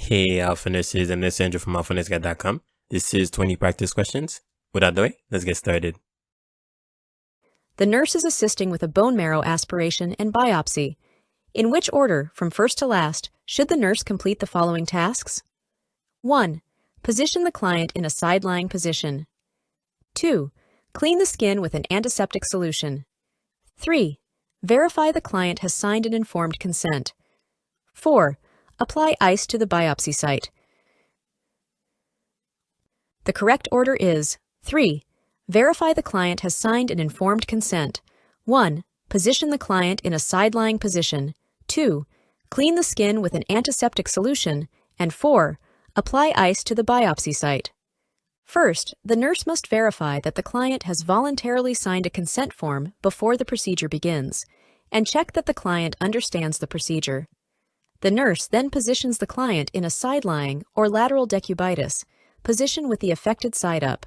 Hey, Alpha Nurses and Licensure from alphanursguide.com. This is 20 practice questions. Without delay, let's get started. The nurse is assisting with a bone marrow aspiration and biopsy. In which order, from first to last, should the nurse complete the following tasks? 1. Position the client in a side-lying position. 2. Clean the skin with an antiseptic solution. 3. Verify the client has signed an informed consent. 4. Apply ice to the biopsy site. The correct order is 3. Verify the client has signed an informed consent. 1. Position the client in a side-lying position. 2. Clean the skin with an antiseptic solution. And 4. Apply ice to the biopsy site. First, the nurse must verify that the client has voluntarily signed a consent form before the procedure begins, and check that the client understands the procedure. The nurse then positions the client in a side-lying or lateral decubitus, position with the affected side up.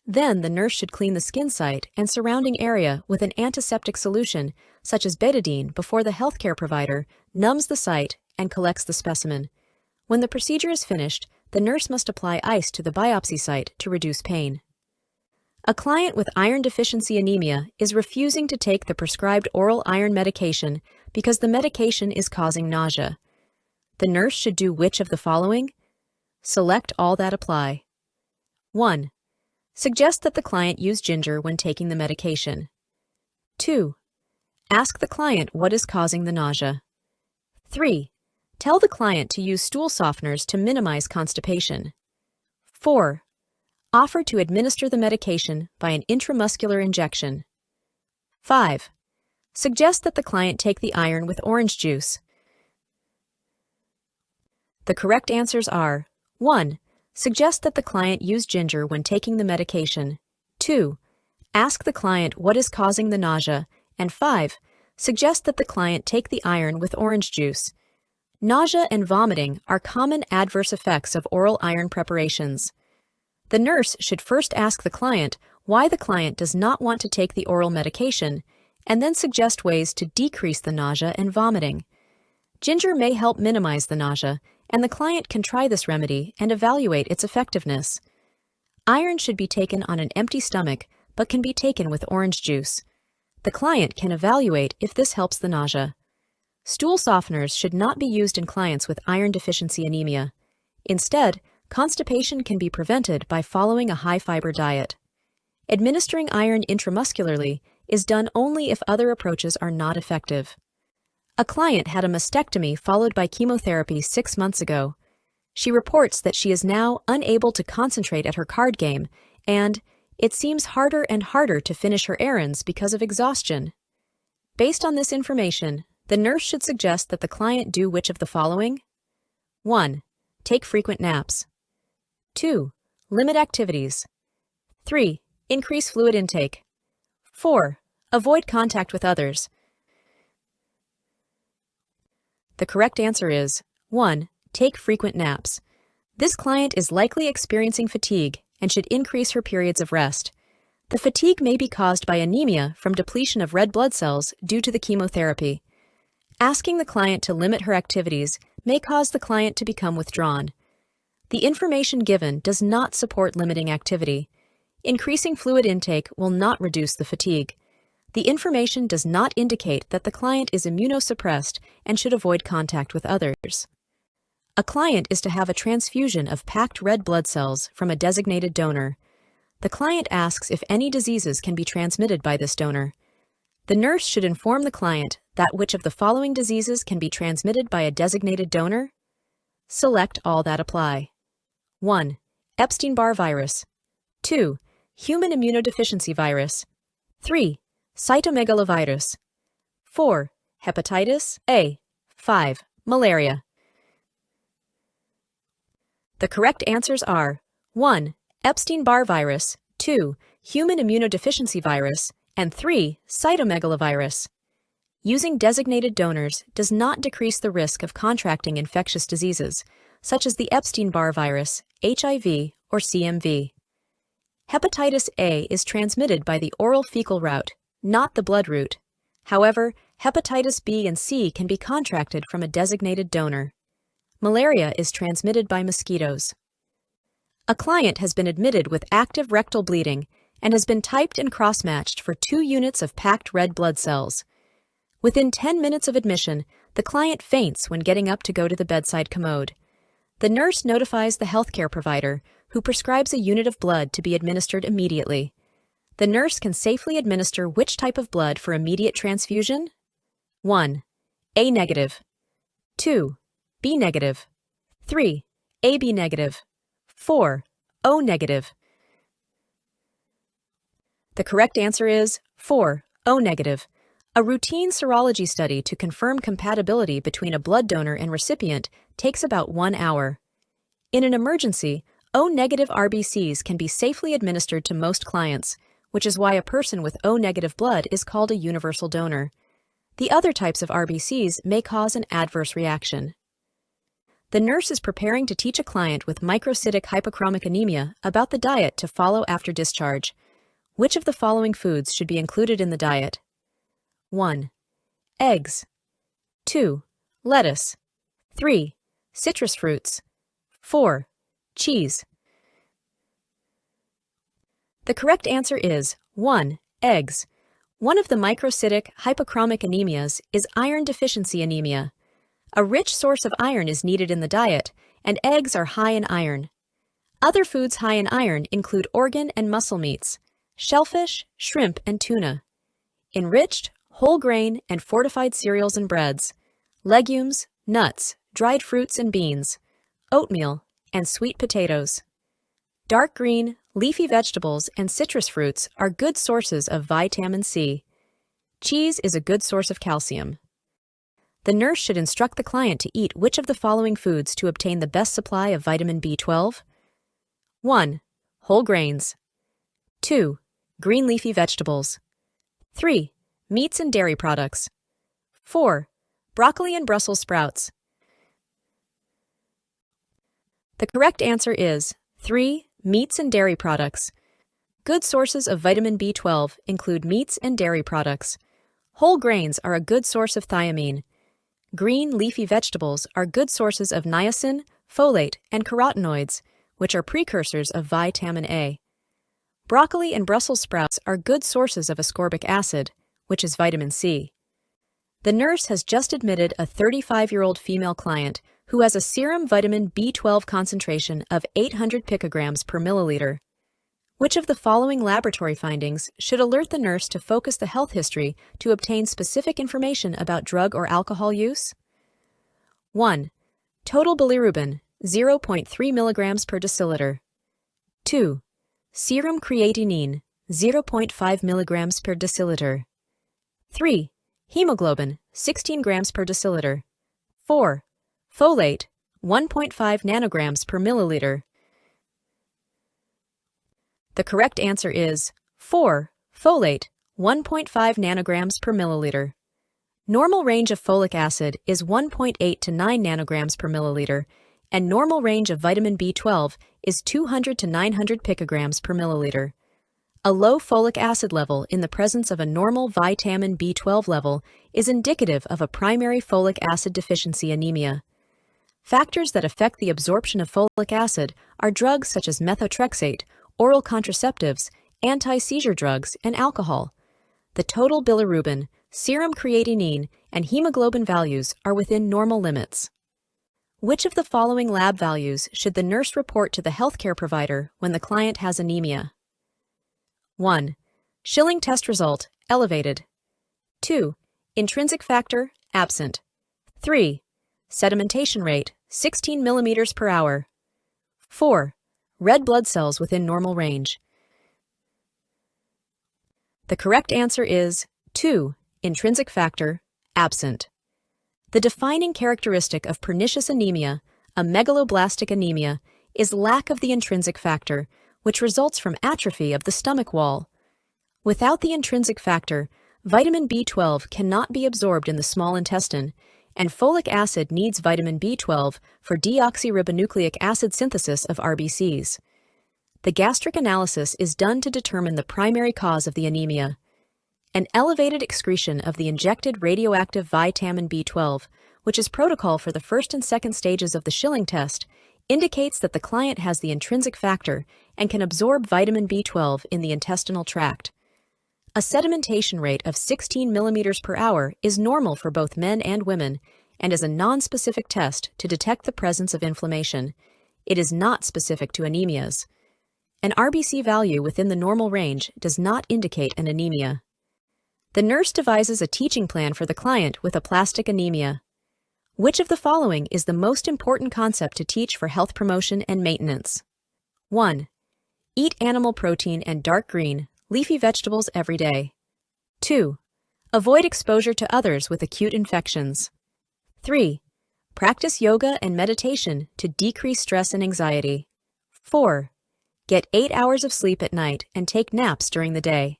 Then the nurse should clean the skin site and surrounding area with an antiseptic solution, such as betadine, before the healthcare provider numbs the site and collects the specimen. When the procedure is finished, the nurse must apply ice to the biopsy site to reduce pain. A client with iron deficiency anemia is refusing to take the prescribed oral iron medication because the medication is causing nausea. The nurse should do which of the following? Select all that apply. 1. Suggest that the client use ginger when taking the medication. 2. Ask the client what is causing the nausea. 3. Tell the client to use stool softeners to minimize constipation. 4. Offer to administer the medication by an intramuscular injection. 5. Suggest that the client take the iron with orange juice. The correct answers are 1. Suggest that the client use ginger when taking the medication. 2. Ask the client what is causing the nausea. And 5. Suggest that the client take the iron with orange juice. Nausea and vomiting are common adverse effects of oral iron preparations. The nurse should first ask the client why the client does not want to take the oral medication, and then suggest ways to decrease the nausea and vomiting. Ginger may help minimize the nausea, and the client can try this remedy and evaluate its effectiveness. Iron should be taken on an empty stomach, but can be taken with orange juice. The client can evaluate if this helps the nausea. Stool softeners should not be used in clients with iron deficiency anemia. Instead, constipation can be prevented by following a high-fiber diet. Administering iron intramuscularly is done only if other approaches are not effective. A client had a mastectomy followed by chemotherapy 6 months ago. She reports that she is now unable to concentrate at her card game, and it seems harder and harder to finish her errands because of exhaustion. Based on this information, the nurse should suggest that the client do which of the following? 1. Take frequent naps. 2. Limit activities. 3. Increase fluid intake. 4. Avoid contact with others. The correct answer is 1. Take frequent naps. This client is likely experiencing fatigue and should increase her periods of rest. The fatigue may be caused by anemia from depletion of red blood cells due to the chemotherapy. Asking the client to limit her activities may cause the client to become withdrawn. The information given does not support limiting activity. Increasing fluid intake will not reduce the fatigue. The information does not indicate that the client is immunosuppressed and should avoid contact with others. A client is to have a transfusion of packed red blood cells from a designated donor. The client asks if any diseases can be transmitted by this donor. The nurse should inform the client that which of the following diseases can be transmitted by a designated donor? Select all that apply. 1. Epstein-Barr virus. 2. Human immunodeficiency virus. 3. Cytomegalovirus. 4. Hepatitis A. 5. Malaria. The correct answers are 1. Epstein-Barr virus, 2. Human immunodeficiency virus, and 3. Cytomegalovirus. Using designated donors does not decrease the risk of contracting infectious diseases, such as the Epstein-Barr virus, HIV, or CMV. Hepatitis A is transmitted by the oral fecal route, not the blood route. However, hepatitis B and C can be contracted from a designated donor. Malaria is transmitted by mosquitoes. A client has been admitted with active rectal bleeding and has been typed and cross-matched for 2 units of packed red blood cells. Within 10 minutes of admission, the client faints when getting up to go to the bedside commode. The nurse notifies the healthcare provider, who prescribes a unit of blood to be administered immediately. The nurse can safely administer which type of blood for immediate transfusion? 1. A negative. 2. B negative. 3. AB negative. 4. O negative. The correct answer is 4. O negative. A routine serology study to confirm compatibility between a blood donor and recipient takes about 1 hour. In an emergency, O-negative RBCs can be safely administered to most clients, which is why a person with O-negative blood is called a universal donor. The other types of RBCs may cause an adverse reaction. The nurse is preparing to teach a client with microcytic hypochromic anemia about the diet to follow after discharge. Which of the following foods should be included in the diet? 1. Eggs. 2. Lettuce. 3. Citrus fruits. 4. Cheese. The correct answer is 1. Eggs. One of the microcytic hypochromic anemias is iron deficiency anemia. A rich source of iron is needed in the diet, and eggs are high in iron. Other foods high in iron include organ and muscle meats, shellfish, shrimp, and tuna. Enriched, whole grain, and fortified cereals and breads, legumes, nuts, dried fruits and beans, oatmeal, and sweet potatoes. Dark green, leafy vegetables and citrus fruits are good sources of vitamin C. Cheese is a good source of calcium. The nurse should instruct the client to eat which of the following foods to obtain the best supply of vitamin B12? 1. Whole grains. 2. Green leafy vegetables. 3. Meats and dairy products. 4. Broccoli and Brussels sprouts. The correct answer is 3. Meats and dairy products. Good sources of vitamin B12 include meats and dairy products. Whole grains are a good source of thiamine. Green leafy vegetables are good sources of niacin, folate, and carotenoids, which are precursors of vitamin A. Broccoli and Brussels sprouts are good sources of ascorbic acid, which is vitamin C. The nurse has just admitted a 35-year-old female client who has a serum vitamin B12 concentration of 800 picograms per milliliter. Which of the following laboratory findings should alert the nurse to focus the health history to obtain specific information about drug or alcohol use? 1. Total bilirubin, 0.3 milligrams per deciliter. 2. Serum creatinine, 0.5 milligrams per deciliter. 3. Hemoglobin, 16 grams per deciliter. 4. Folate, 1.5 nanograms per milliliter. The correct answer is 4. Folate, 1.5 nanograms per milliliter. Normal range of folic acid is 1.8 to 9 nanograms per milliliter, and normal range of vitamin B12 is 200 to 900 picograms per milliliter. A low folic acid level in the presence of a normal vitamin B12 level is indicative of a primary folic acid deficiency anemia. Factors that affect the absorption of folic acid are drugs such as methotrexate, oral contraceptives, anti-seizure drugs, and alcohol. The total bilirubin, serum creatinine, and hemoglobin values are within normal limits. Which of the following lab values should the nurse report to the healthcare provider when the client has anemia? 1. Schilling test result, elevated. 2. Intrinsic factor, absent. 3. Sedimentation rate, 16 millimeters per hour. 4. Red blood cells within normal range. The correct answer is 2. Intrinsic factor, absent. The defining characteristic of pernicious anemia, a megaloblastic anemia, is lack of the intrinsic factor, which results from atrophy of the stomach wall. Without the intrinsic factor, vitamin B12 cannot be absorbed in the small intestine, and folic acid needs vitamin B12 for deoxyribonucleic acid synthesis of RBCs. The gastric analysis is done to determine the primary cause of the anemia. An elevated excretion of the injected radioactive vitamin B12 which is protocol for the first and second stages of the Schilling test, indicates that the client has the intrinsic factor and can absorb vitamin B12 in the intestinal tract. A sedimentation rate of 16 millimeters per hour is normal for both men and women and is a non-specific test to detect the presence of inflammation. It is not specific to anemias. An RBC value within the normal range does not indicate an anemia. The nurse devises a teaching plan for the client with aplastic anemia. Which of the following is the most important concept to teach for health promotion and maintenance? 1. Eat animal protein and dark green, leafy vegetables every day. 2. Avoid exposure to others with acute infections. 3. Practice yoga and meditation to decrease stress and anxiety. 4. Get 8 hours of sleep at night and take naps during the day.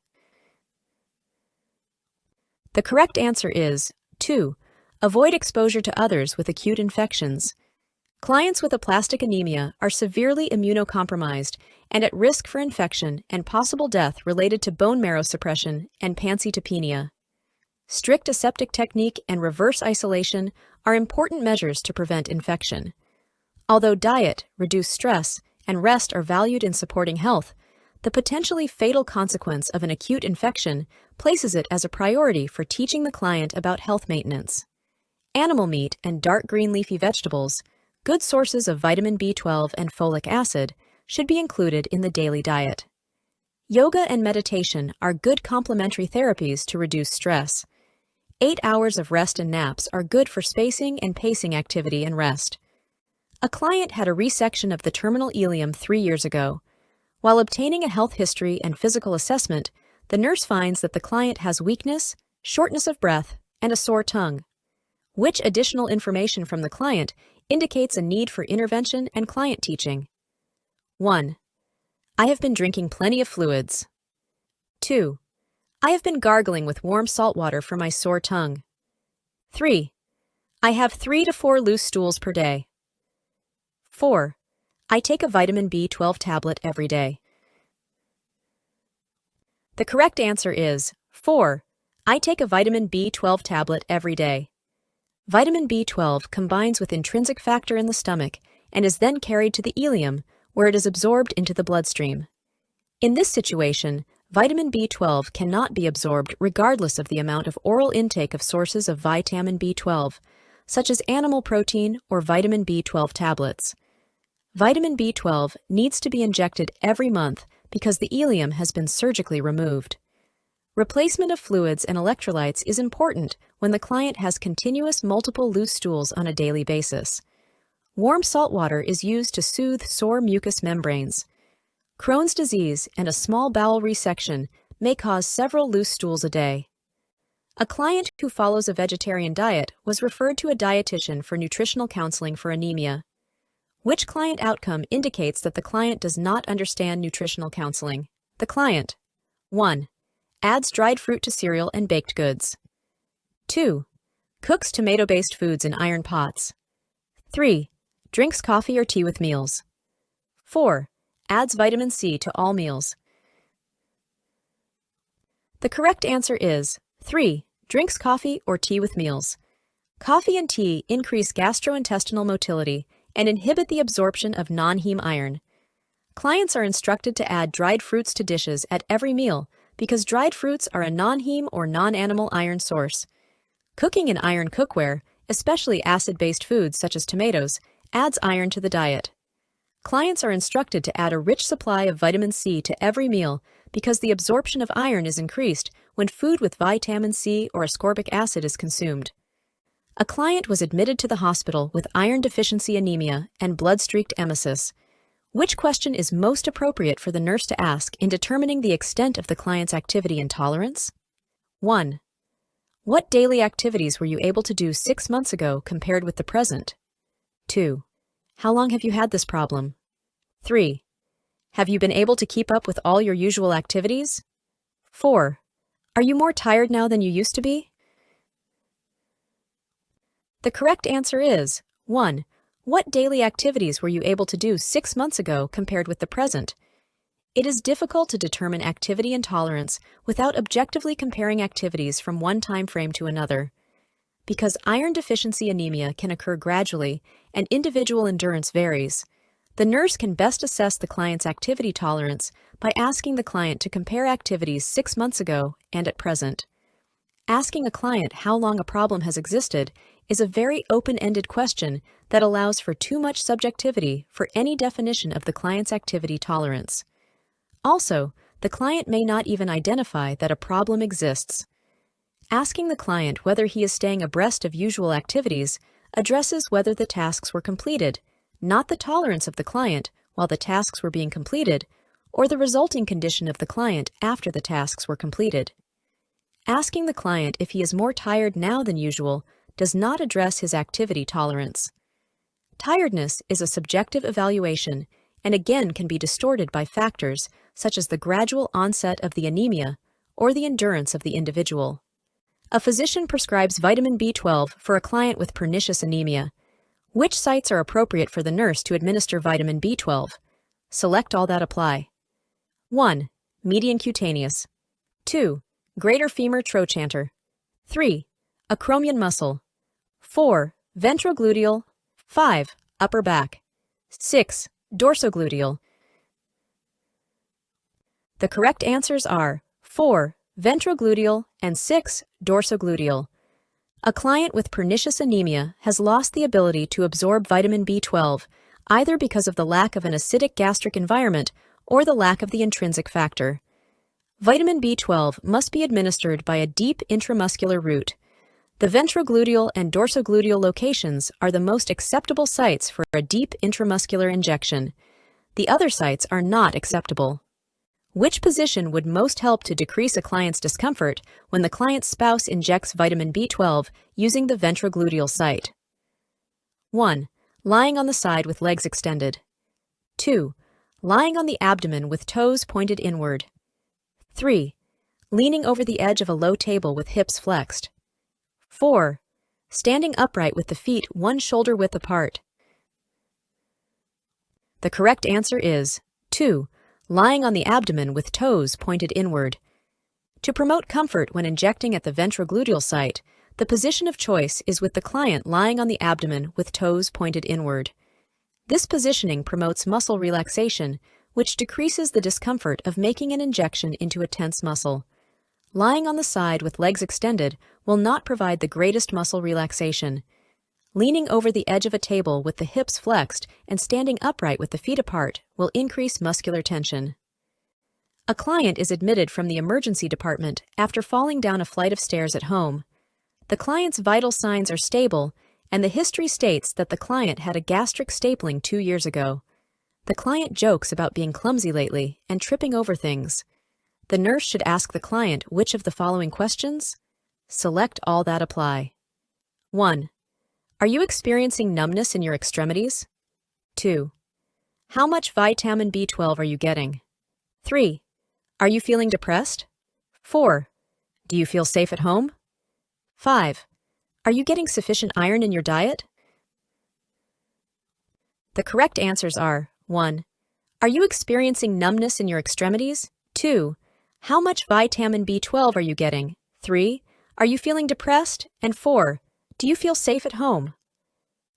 The correct answer is 2. Avoid exposure to others with acute infections. Clients with aplastic anemia are severely immunocompromised and at risk for infection and possible death related to bone marrow suppression and pancytopenia. Strict aseptic technique and reverse isolation are important measures to prevent infection. Although diet, reduced stress, and rest are valued in supporting health, the potentially fatal consequence of an acute infection places it as a priority for teaching the client about health maintenance. Animal meat and dark green leafy vegetables, good sources of vitamin B12 and folic acid, should be included in the daily diet. Yoga and meditation are good complementary therapies to reduce stress. 8 hours of rest and naps are good for spacing and pacing activity and rest. A client had a resection of the terminal ileum 3 years ago. While obtaining a health history and physical assessment, the nurse finds that the client has weakness, shortness of breath, and a sore tongue. Which additional information from the client indicates a need for intervention and client teaching? 1. I have been drinking plenty of fluids. 2. I have been gargling with warm salt water for my sore tongue. 3. I have 3 to 4 loose stools per day. 4. I take a vitamin B12 tablet every day. The correct answer is 4. I take a vitamin B12 tablet every day. Vitamin B12 combines with intrinsic factor in the stomach and is then carried to the ileum, where it is absorbed into the bloodstream. In this situation, vitamin B12 cannot be absorbed regardless of the amount of oral intake of sources of vitamin B12, such as animal protein or vitamin B12 tablets. Vitamin B12 needs to be injected every month because the ileum has been surgically removed. Replacement of fluids and electrolytes is important when the client has continuous multiple loose stools on a daily basis. Warm salt water is used to soothe sore mucous membranes. Crohn's disease and a small bowel resection may cause several loose stools a day. A client who follows a vegetarian diet was referred to a dietitian for nutritional counseling for anemia. Which client outcome indicates that the client does not understand nutritional counseling? The client: 1. Adds dried fruit to cereal and baked goods. 2. Cooks tomato-based foods in iron pots. 3. Drinks coffee or tea with meals. 4. Adds vitamin C to all meals. The correct answer is 3. Drinks coffee or tea with meals. Coffee and tea increase gastrointestinal motility and inhibit the absorption of non-heme iron. Clients are instructed to add dried fruits to dishes at every meal because dried fruits are a non-heme or non-animal iron source. Cooking in iron cookware, especially acid-based foods such as tomatoes, adds iron to the diet. Clients are instructed to add a rich supply of vitamin C to every meal because the absorption of iron is increased when food with vitamin C or ascorbic acid is consumed. A client was admitted to the hospital with iron deficiency anemia and blood-streaked emesis. Which question is most appropriate for the nurse to ask in determining the extent of the client's activity intolerance? 1. What daily activities were you able to do 6 months ago compared with the present? 2. How long have you had this problem? 3. Have you been able to keep up with all your usual activities? 4. Are you more tired now than you used to be? The correct answer is 1. What daily activities were you able to do 6 months ago compared with the present? It is difficult to determine activity intolerance without objectively comparing activities from one time frame to another. because iron deficiency anemia can occur gradually and individual endurance varies, the nurse can best assess the client's activity tolerance by asking the client to compare activities 6 months ago and at present. Asking a client how long a problem has existed is a very open-ended question that allows for too much subjectivity for any definition of the client's activity tolerance. Also, the client may not even identify that a problem exists. Asking the client whether he is staying abreast of usual activities addresses whether the tasks were completed, not the tolerance of the client while the tasks were being completed, or the resulting condition of the client after the tasks were completed. Asking the client if he is more tired now than usual does not address his activity tolerance. Tiredness is a subjective evaluation and again can be distorted by factors such as the gradual onset of the anemia or the endurance of the individual. A physician prescribes vitamin B12 for a client with pernicious anemia. Which sites are appropriate for the nurse to administer vitamin B12? Select all that apply. 1. Median cutaneous. 2. Greater femur trochanter. 3. Acromion muscle. 4. Ventrogluteal. 5. Upper back. 6. Dorsogluteal. The correct answers are 4. Ventrogluteal and 6. Dorsogluteal. A client with pernicious anemia has lost the ability to absorb vitamin B12 either because of the lack of an acidic gastric environment or the lack of the intrinsic factor. Vitamin B12 must be administered by a deep intramuscular route. The ventrogluteal and dorsogluteal locations are the most acceptable sites for a deep intramuscular injection. The other sites are not acceptable. Which position would most help to decrease a client's discomfort when the client's spouse injects vitamin B12 using the ventrogluteal site? 1. Lying on the side with legs extended. 2. Lying on the abdomen with toes pointed inward. 3. Leaning over the edge of a low table with hips flexed. 4. Standing upright with the feet one shoulder width apart. The correct answer is 2. Lying on the abdomen with toes pointed inward. To promote comfort when injecting at the ventrogluteal site, the position of choice is with the client lying on the abdomen with toes pointed inward. This positioning promotes muscle relaxation, which decreases the discomfort of making an injection into a tense muscle. Lying on the side with legs extended will not provide the greatest muscle relaxation. Leaning over the edge of a table with the hips flexed and standing upright with the feet apart will increase muscular tension. A client is admitted from the emergency department after falling down a flight of stairs at home. The client's vital signs are stable, and the history states that the client had a gastric stapling 2 years ago. The client jokes about being clumsy lately and tripping over things. The nurse should ask the client which of the following questions? Select all that apply. 1. Are you experiencing numbness in your extremities? 2. How much vitamin B12 are you getting? 3. Are you feeling depressed? 4. Do you feel safe at home? 5. Are you getting sufficient iron in your diet? The correct answers are 1. Are you experiencing numbness in your extremities? 2. How much vitamin B12 are you getting? 3. Are you feeling depressed? And 4. Do you feel safe at home?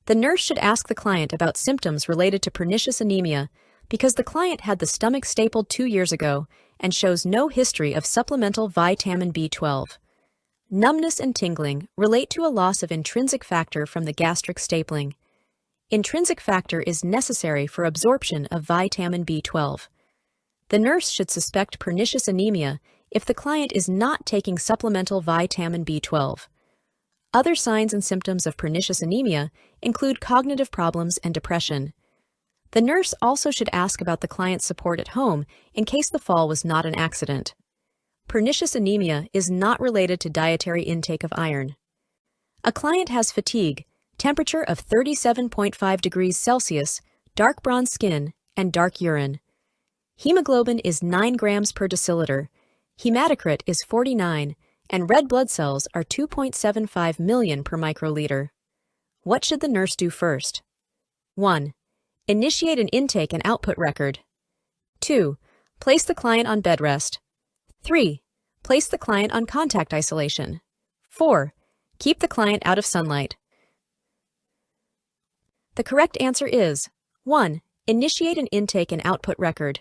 The nurse should ask the client about symptoms related to pernicious anemia because the client had the stomach stapled 2 years ago and shows no history of supplemental vitamin B12. Numbness and tingling relate to a loss of intrinsic factor from the gastric stapling. Intrinsic factor is necessary for absorption of vitamin B12. The nurse should suspect pernicious anemia if the client is not taking supplemental vitamin B12. Other signs and symptoms of pernicious anemia include cognitive problems and depression. The nurse also should ask about the client's support at home in case the fall was not an accident. Pernicious anemia is not related to dietary intake of iron. A client has fatigue, temperature of 37.5 degrees Celsius, dark bronze skin, and dark urine. Hemoglobin is 9 grams per deciliter, hematocrit is 49, and red blood cells are 2.75 million per microliter. What should the nurse do first? 1. Initiate an intake and output record. 2. Place the client on bed rest. 3. Place the client on contact isolation. 4. Keep the client out of sunlight. The correct answer is 1. Initiate an intake and output record.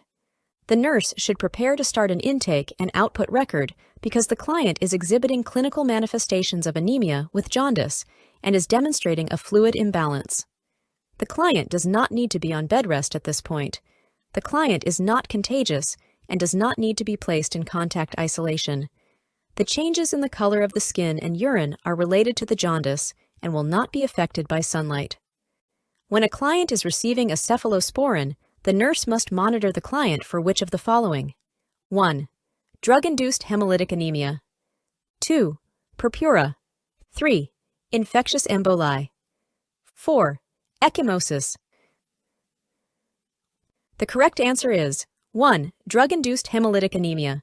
The nurse should prepare to start an intake and output record because the client is exhibiting clinical manifestations of anemia with jaundice and is demonstrating a fluid imbalance. The client does not need to be on bed rest at this point. The client is not contagious and does not need to be placed in contact isolation. The changes in the color of the skin and urine are related to the jaundice and will not be affected by sunlight. When a client is receiving a cephalosporin, the nurse must monitor the client for which of the following? 1. Drug-induced hemolytic anemia. 2. Purpura. 3. Infectious emboli. 4. Ecchymosis. The correct answer is 1. Drug-induced hemolytic anemia.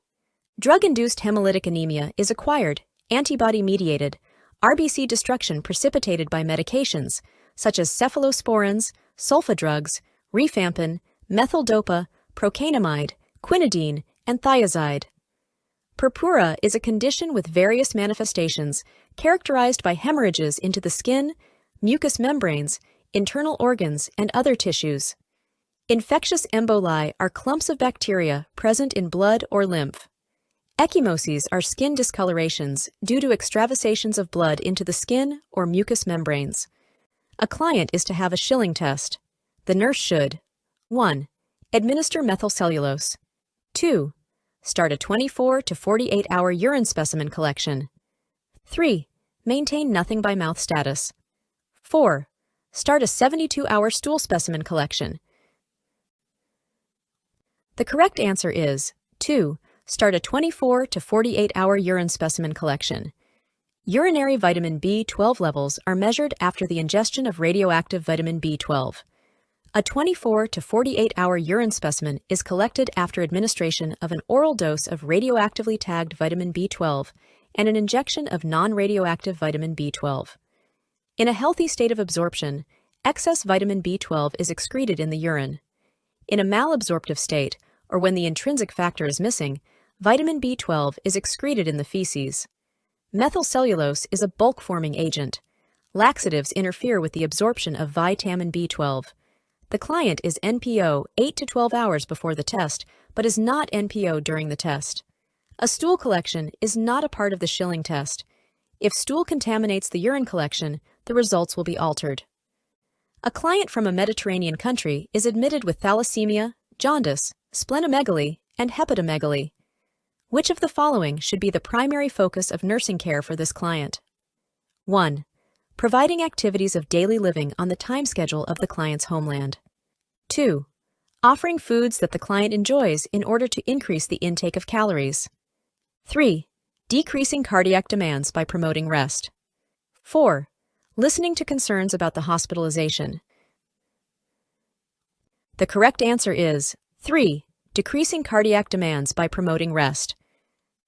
Drug-induced hemolytic anemia is acquired, antibody-mediated, RBC destruction precipitated by medications such as cephalosporins, sulfa drugs, rifampin, methyldopa, procainamide, quinidine, and thiazide. Purpura is a condition with various manifestations characterized by hemorrhages into the skin, mucous membranes, internal organs, and other tissues. Infectious emboli are clumps of bacteria present in blood or lymph. Ecchymoses are skin discolorations due to extravasations of blood into the skin or mucous membranes. A client is to have a Schilling test. The nurse should 1. Administer methylcellulose. 2. Start a 24 to 48-hour urine specimen collection. 3. Maintain nothing by mouth status. 4. Start a 72-hour stool specimen collection. The correct answer is 2. Start a 24 to 48-hour urine specimen collection. Urinary vitamin B12 levels are measured after the ingestion of radioactive vitamin B12. A 24 to 48-hour urine specimen is collected after administration of an oral dose of radioactively tagged vitamin B12 and an injection of non-radioactive vitamin B12. In a healthy state of absorption, excess vitamin B12 is excreted in the urine. In a malabsorptive state, or when the intrinsic factor is missing, vitamin B12 is excreted in the feces. Methylcellulose is a bulk-forming agent. Laxatives interfere with the absorption of vitamin B12. The client is NPO 8 to 12 hours before the test, but is not NPO during the test. A stool collection is not a part of the Schilling test. If stool contaminates the urine collection, the results will be altered. A client from a Mediterranean country is admitted with thalassemia, jaundice, splenomegaly, and hepatomegaly. Which of the following should be the primary focus of nursing care for this client? 1. Providing activities of daily living on the time schedule of the client's homeland. 2. Offering foods that the client enjoys in order to increase the intake of calories. 3. Decreasing cardiac demands by promoting rest. 4. Listening to concerns about the hospitalization. The correct answer is 3. Decreasing cardiac demands by promoting rest.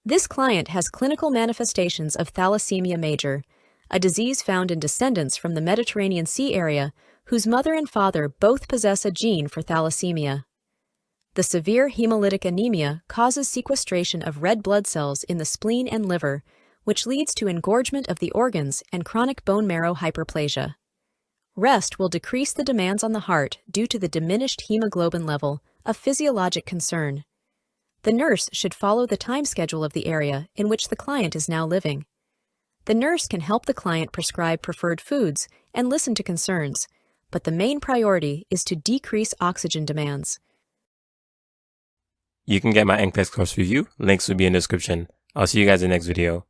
This client has clinical manifestations of thalassemia major, a disease found in descendants from the Mediterranean Sea area whose mother and father both possess a gene for thalassemia. The severe hemolytic anemia causes sequestration of red blood cells in the spleen and liver, which leads to engorgement of the organs and chronic bone marrow hyperplasia. Rest will decrease the demands on the heart due to the diminished hemoglobin level, a physiologic concern. The nurse should follow the time schedule of the area in which the client is now living. The nurse can help the client prescribe preferred foods and listen to concerns, but the main priority is to decrease oxygen demands. You can get my NCLEX course review. Links will be in the description. I'll see you guys in the next video.